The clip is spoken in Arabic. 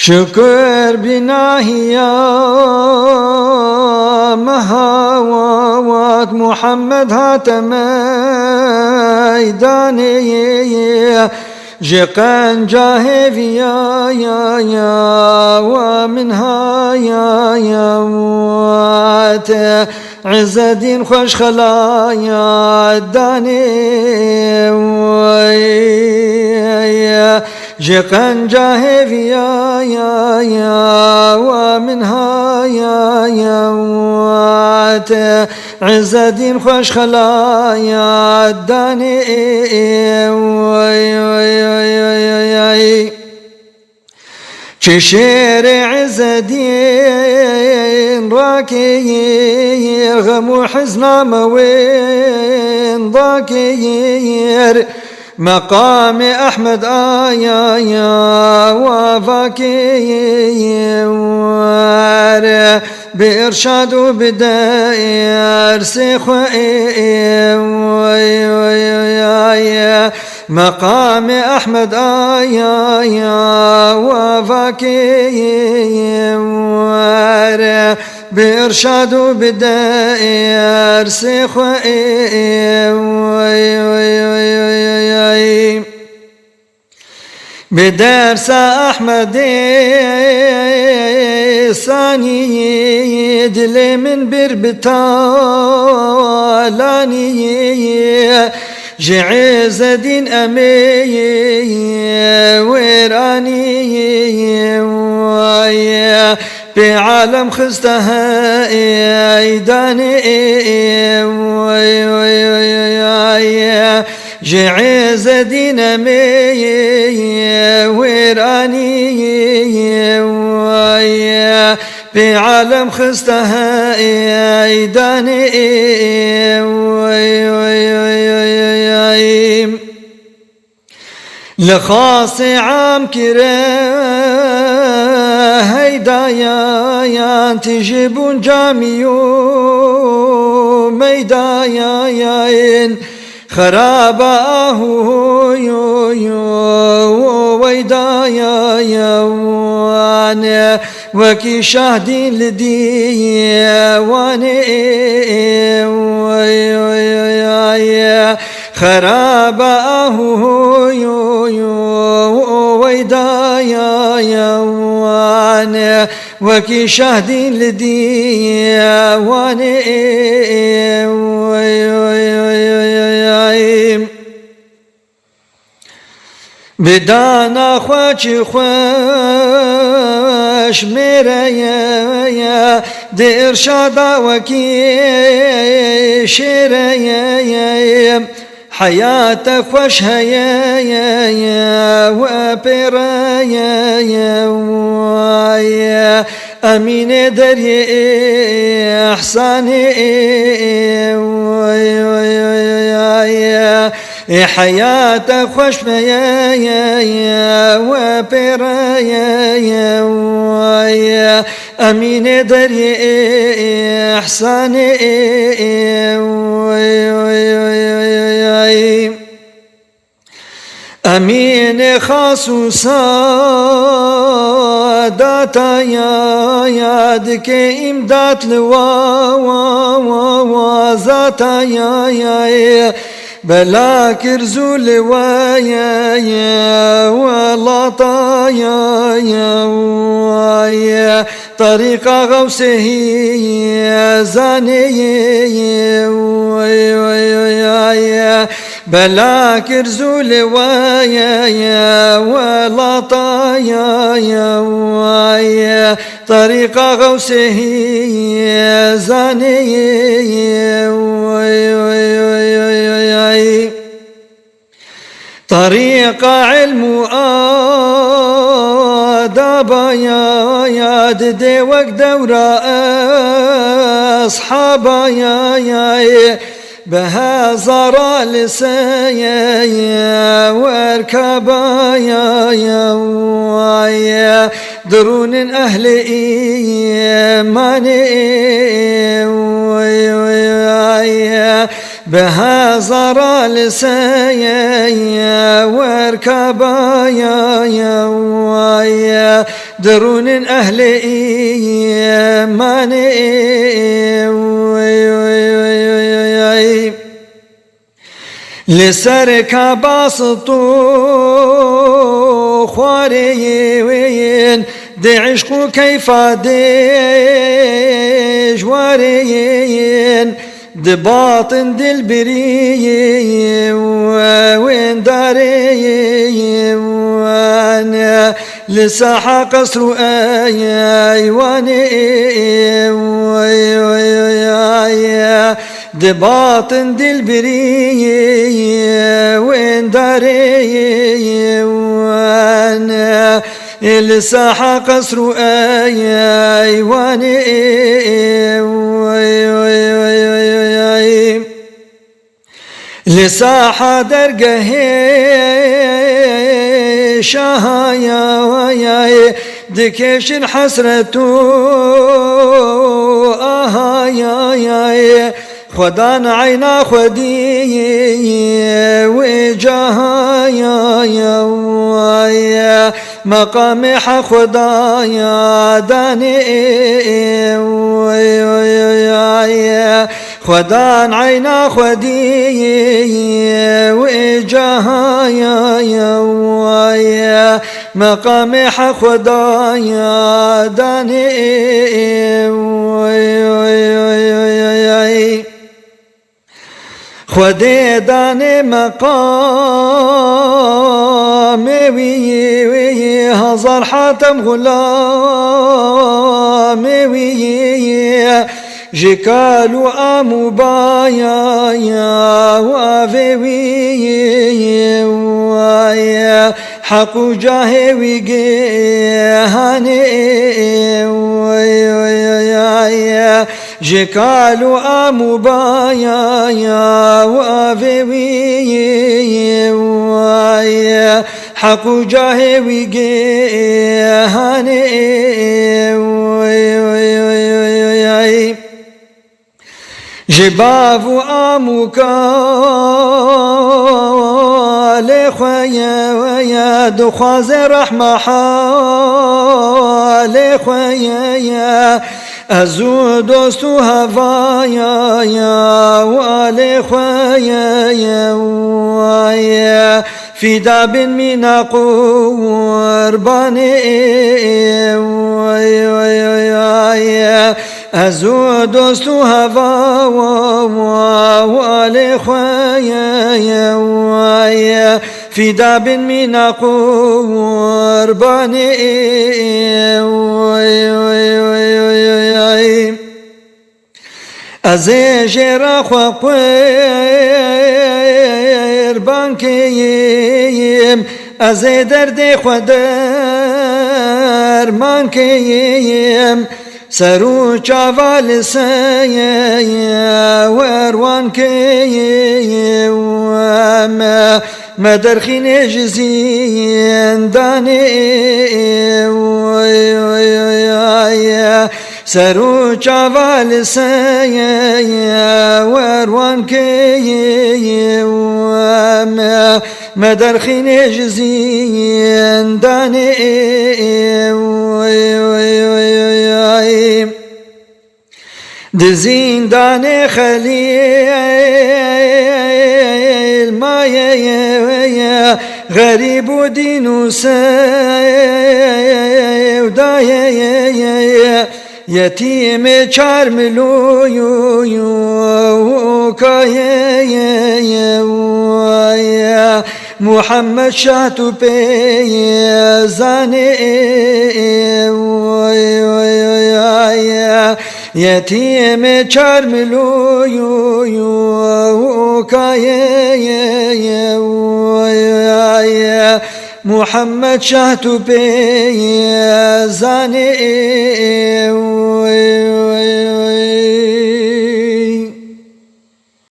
شكر بناهيا مهاوات محمد هاتم ميداني جقان جاهفيا يا ومنها يا وات عز الدين خوش خلايا داني جقان جاهفيا يا ومنها يا وات عز الدين خوش خلايا داني شير عز الدين راكي غم وحزن موين ضاكير مقام أحمد يا وفاكير بإرشاد وبدائر سيخوي مقام أحمد يا وفاكير بإرشاد وبدائر سيخوي بدرس أحمد ثاني دل من بربطالاني جعز الدين أمي ويراني بعالم خستها ايداني جعز الدين أمي ويراني بعالم خستها ايداني لخاص عام كره هيدايا تجيبون جاميو ميدايا خرابه ويدايا وانا وكي شاهدين لديواني خرابه ويدايا وانا وكي شاهدين لديواني بدانا خوشي خوش ميريا دير شادا وكي شيريا حياة خوش هيا وبرايا أمين دري إحساني حياة خوش يا وبرايا أمين دري إحساني أمين خاصوصا داتا يا يادك إمداد لوا زاتا يا بلا كرزو لوايا ولا طايا طريقة غوسه زاني بلا كرزو لوايا ولا طايا طريقة غوسه زاني طريق علم آداب يا ددي وقدورة أصحاب يا بها زرع لسيا واركبا يا درون أهل إيماني بها زرع لسيا واركبا يا درون أهل إيمان لسرك باسطو خواريين دي عشقو كيف دي جواريين دي باطن دي البري وين داري وانا لساحة قصر ايواني دي باطن دي البري وين داري وانا لساحة قصر ايواني لساحة درقه شاهايا وياي دكيش حسرته آهايا خدان عينا خدي وجاهايا ويا مقامح خدايا داني ويا خدان عينا خدي وجاهايا ويا مقامح خدايا داني خدي داني مقامي وي هزار حاتم غلامي وي جكالو امو بايا يا وافي ويا حقو جاهي ويجهاني ويا جكالو امو بايا يا وافي ويا حقو جاهي ويجهاني جباب اموكا لخويا ويا دخواز رحمة حال خويا ازو دوستو هوايا يا والي خويا ويا في داب من قرباني ويا ازو دوستو هوا والي خويا ويا في داب من قرباني ازي جرا خوير بانكيم ازي درد خدر مانكيم سرو چاوال سيا وروان كي وما مدرخين جزين داني سرو چاوال سيا وروان كي وما مدرخين جزين داني دزيندان خليل ما يا غريب ودين ودايا يتيم شارملو يا محمد شاتو بيزاني يتيم شارملو يا محمد شاتو بيزاني